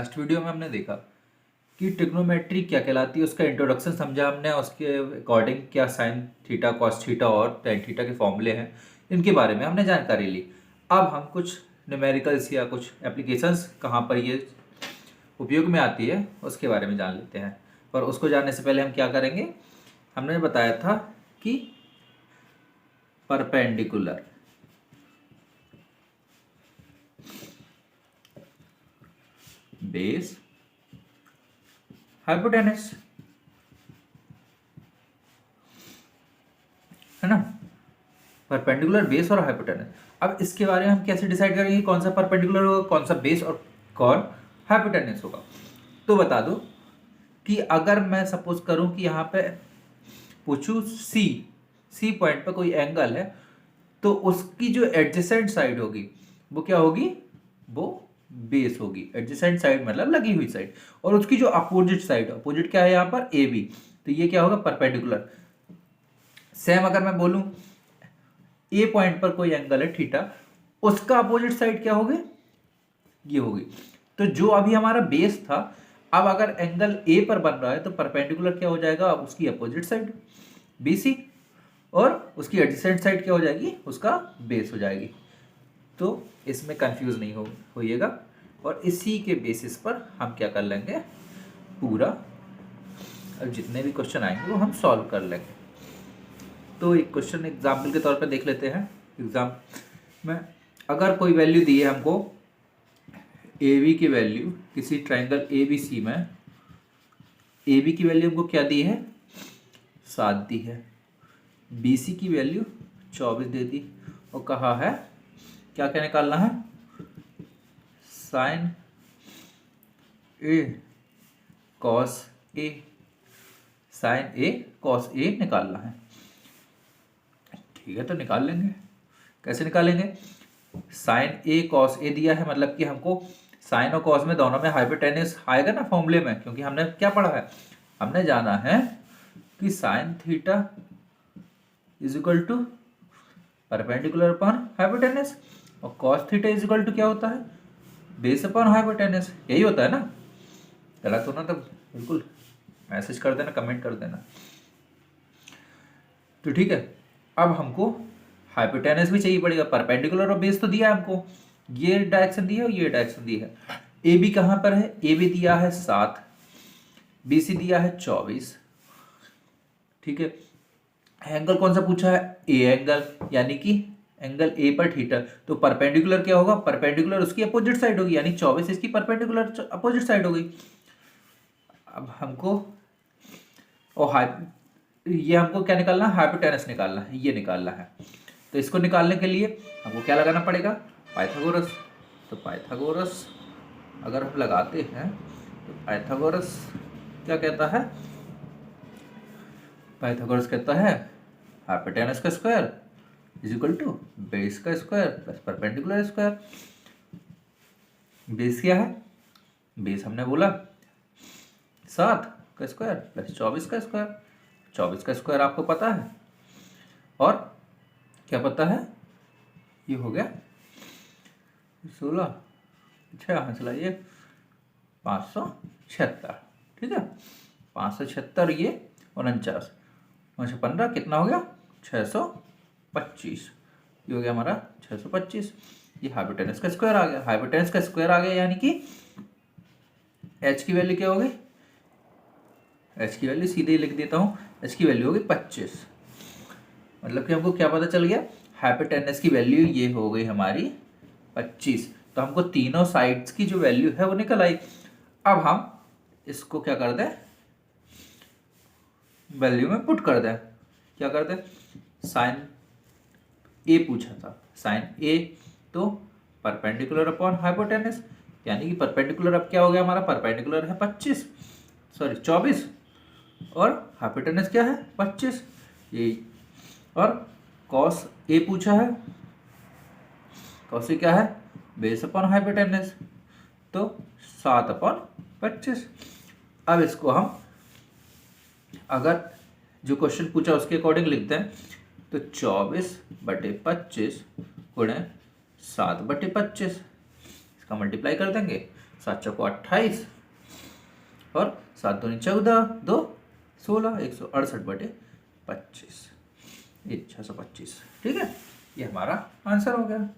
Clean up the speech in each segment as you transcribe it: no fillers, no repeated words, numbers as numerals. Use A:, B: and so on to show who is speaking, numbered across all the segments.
A: Last video में हमने देखा कि ट्रिग्नोमेट्री क्या कहलाती है, उसका इंट्रोडक्शन समझा हमने, उसके अकॉर्डिंग क्या साइन थीटा कॉस थीटा और टेन थीटा के फॉर्मूले हैं, इनके बारे में हमने जानकारी ली। अब हम कुछ न्यूमेरिकल्स या कुछ एप्लीकेशंस कहाँ पर ये उपयोग में आती है उसके बारे में जान लेते हैं। पर उसको जानने से पहले हम क्या करेंगे, हमने बताया था कि परपेंडिकुलर बेस हाइपोटेनस है ना, परपेंडिकुलर बेस और हाइपोटेनस। अब इसके बारे में हम कैसे डिसाइड करेंगे कौन सा परपेंडिकुलर होगा, कौन सा बेस और कौन हाइपोटेनस होगा। तो बता दो कि अगर मैं सपोज करूं कि यहाँ पे पूछूं सी पॉइंट पर कोई एंगल है, तो उसकी जो एडजेसेंट साइड होगी वो क्या होगी, वो बेस होगी। एडजेसेंट साइड मतलब लगी हुई साइड, और उसकी जो अपोजिट साइड, अपोजिट क्या है यहाँ पर ए बी, तो ये क्या होगा परपेंडिकुलर। सेम अगर मैं बोलूं ए पॉइंट पर कोई एंगल है थीटा, उसका अपोजिट साइड क्या होगी, ये होगी। तो जो अभी हमारा बेस था, अब अगर एंगल ए पर बन रहा है तो परपेंडिकुलर क्या हो जाएगा, उसकी अपोजिट साइड बीसी, और उसकी एडजेसेंट साइड क्या हो जाएगी, उसका बेस हो जाएगी। तो इसमें कंफ्यूज नहीं होइएगा, और इसी के बेसिस पर हम क्या कर लेंगे, पूरा अब जितने भी क्वेश्चन आएंगे वो हम सॉल्व कर लेंगे। तो एक क्वेश्चन एग्जाम्पल के तौर पर देख लेते हैं। एग्जाम में अगर कोई वैल्यू दी है हमको, ए बी की वैल्यू किसी ट्राइंगल ए बी सी में, ए बी की वैल्यू हमको क्या दी है, 7 दी है, बी सी की वैल्यू 24 दे दी, और कहा है क्या क्या निकालना है, sign A cos A, sign A cos A निकालना है। ठीक है, तो निकाल लेंगे। कैसे निकालेंगे, साइन ए कॉस ए दिया है, मतलब कि हमको साइन और कॉस में दोनों में हाइपोटेनस आएगा ना फॉर्मूले में, क्योंकि हमने क्या पढ़ा है, हमने जाना है कि sine theta is equal to perpendicular upon hypotenuse, और cos theta is equal to क्या होता है, बेस अपॉन हाइपोटेनस। यही होता है ना, गलत होना तो बिल्कुल मैसेज कर देना, कमेंट कर देना। तो ठीक है, अब हमको हाइपोटेनस भी चाहिए पड़ेगा। परपेंडिकुलर और बेस तो दिया है हमको, ये डायरेक्शन दी है और ये डायरेक्शन दी है। ए बी कहाँ पर है, ए बी दिया है 7, बी सी दिया है 24। ठीक है, एंगल कौन सा पूछा है, ए एंगल, यानी कि एंगल ए पर थीटा। तो परपेंडिकुलर क्या होगा, परपेंडिकुलर उसकी अपोजिट साइड होगी, यानी 24 इसकी परपेंडिकुलर अपोजिट साइड हो गई। अब हमको ये हमको क्या निकालना है, हाइपोटेनस निकालना है, ये निकालना है। तो इसको निकालने के लिए हमको क्या लगाना पड़ेगा, पाइथागोरस। तो पाइथागोरस अगर हम लगाते हैं तो पाइथागोरस क्या कहता है, पाइथागोरस कहता है हाइपोटेनस का square is equal to base का square plus perpendicular square. Base क्या है, बेस हमने बोला 7 का स्क्वायर प्लस 24 का स्क्वायर। 24 का स्क्वायर आपको पता है, और क्या पता है, ये हो गया 16, अच्छा यहाँ चलाइए 576। ठीक है, 576, ये 49, 15 कितना हो गया, 625। ये हो गया हमारा 625। ये हाइपोटेनस का स्क्वायर आ गया, हाइपोटेनस का स्क्वायर आ गया, यानी कि एच की वैल्यू क्या हो गई, एच की वैल्यू सीधे ही लिख देता हूँ, एच की वैल्यू होगी 25। मतलब कि हमको क्या पता चल गया, हाइपोटेनस की वैल्यू ये हो गई हमारी 25। तो हमको तीनों साइड्स की जो वैल्यू है वो निकल आई। अब हम इसको क्या कर दें, वैल्यू में पुट कर दें। क्या कर दें, साइन ए पूछा था, साइन ए तो परपेंडिकुलर अपॉन हाइपोटेनस, यानी कि परपेंडिकुलर अब क्या हो गया हमारा, परपेंडिकुलर है 24, और हाइपोटेनस क्या है 25, ये। और कॉस ए पूछा है, कॉस ए क्या है, बेस अपॉन हाइपोटेनस, तो 7/25। अब इसको हम अगर जो क्वेश्चन पूछा उसके अकॉर्डिंग लिखते हैं, तो 24/25 गुणे 7/25, इसका मल्टीप्लाई कर देंगे 7 चौको 28 और 7 दूनी 14, 2 16, 168/25, ये 625। ठीक है, ये हमारा आंसर हो गया।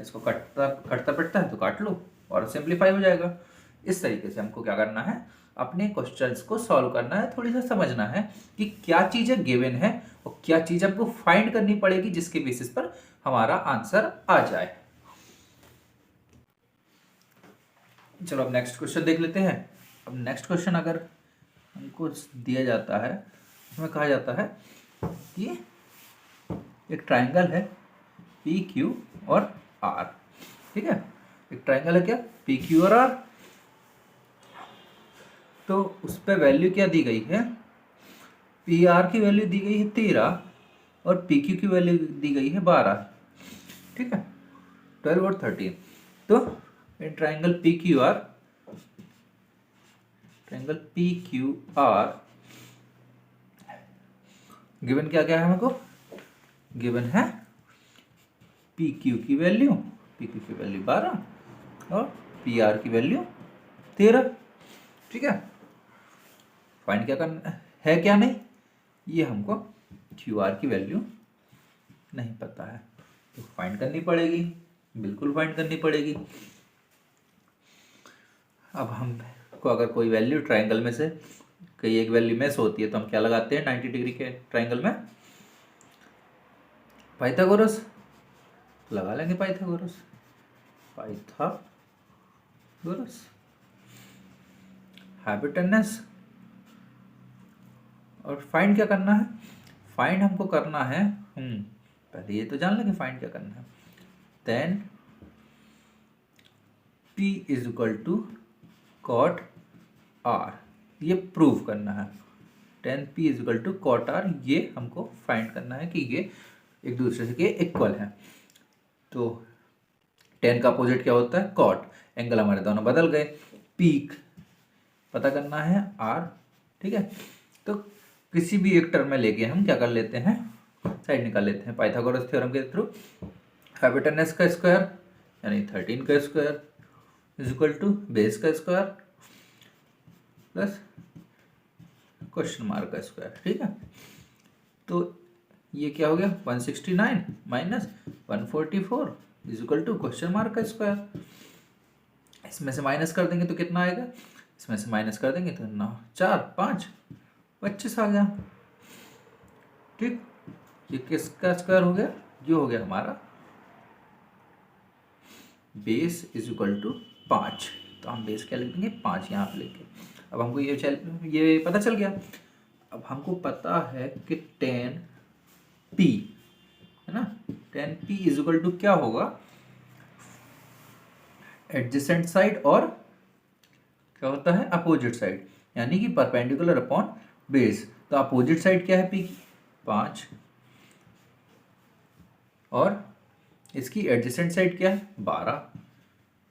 A: इसको कटता कटता पिटता है तो काट लो और सिंप्लीफाई हो जाएगा। इस तरीके से हमको क्या करना है, अपने क्वेश्चंस को सॉल्व करना है, थोड़ी सा समझना है कि क्या चीज़ें गिवन है और क्या चीज़ हमको फाइंड करनी पड़ेगी जिसके बेसिस पर हमारा आंसर आ जाए। चलो अब नेक्स्ट क्वेश्चन देख लेते हैं। अब नेक्स्ट क्वेश्चन अगर हमको दिया जाता है, उसमें कहा जाता है कि एक ट्राइंगल है पी क्यू और आर। ठीक है, एक ट्राइंगल है क्या, पी क्यू और आर। तो उस पर वैल्यू क्या दी गई है, पी आर की वैल्यू दी गई है 13 और पी क्यू की वैल्यू दी गई है 12। ठीक है, 12 और 13। तो in triangle P Q R, triangle P Q R given क्या क्या है हमको, गिवन है पी क्यू की वैल्यू 12 और पी आर की वैल्यू 13। ठीक है, फाइंड क्या करना है, क्या नहीं, ये हमको क्यू आर की वैल्यू नहीं पता है तो फाइंड करनी पड़ेगी, बिल्कुल फाइंड करनी पड़ेगी। अब हमको अगर कोई वैल्यू ट्राइंगल में से कई एक वैल्यू मिस होती है तो हम क्या लगाते हैं 90 डिग्री के ट्राइंगल में, पाइथागोरस लगा लेंगे। Pythagoras hypotenuse. और फाइंड क्या करना है, फाइंड हमको करना है, पहले ये तो जान लेंगे फाइंड क्या करना है। Then P is equal to cot R, ये प्रूव करना है। tan P is equal to cot R, ये हमको फाइंड करना है कि ये एक दूसरे से के इक्वल है। तो tan का अपोजिट क्या होता है, कॉट। एंगल हमारे दोनों बदल गए। पीक पता करना है r। ठीक है, तो किसी भी एक टर्म में लेके हम क्या कर लेते हैं, साइड निकाल लेते हैं पाइथागोरस थ्योरम के थ्रू। हाइपोटेनस का स्क्वायर यानी 13 का square is equal to base का स्क्वायर प्लस क्वेश्चन मार्क का स्क्वायर। ठीक है, तो ये क्या हो गया 169 minus 144 is equal to question mark का स्क्वायर। इसमें से माइनस कर देंगे तो कितना आएगा, इसमें से माइनस कर देंगे तो 9 4 5 25 आ गया। ठीक, ये किसका स्क्वायर हो गया, ये हो गया हमारा बेस इज इक्वल टू 5। तो हम बेस क्या लिख देंगे 5 यहाँ पे लिख के। अब हमको ये पता चल गया। अब हमको पता है कि tan P है ना, tan P is equal to क्या होगा, एडजेसेंट साइड और क्या होता है अपोजिट साइड, यानी कि परपेंडिकुलर अपॉन बेस। तो अपोजिट साइड क्या है P की 5 और इसकी एडजेसेंट साइड क्या है 12।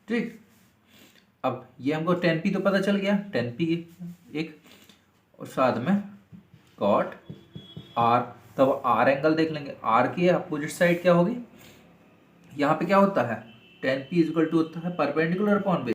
A: ठीक, अब ये हमको tan P तो पता चल गया, tan P एक, और साथ में cot R। तब R एंगल देख लेंगे, R की अपोजिट साइड क्या होगी, यहाँ पे क्या होता है tan P is equal to होता है परपेंडिकुलर अपॉन बेस।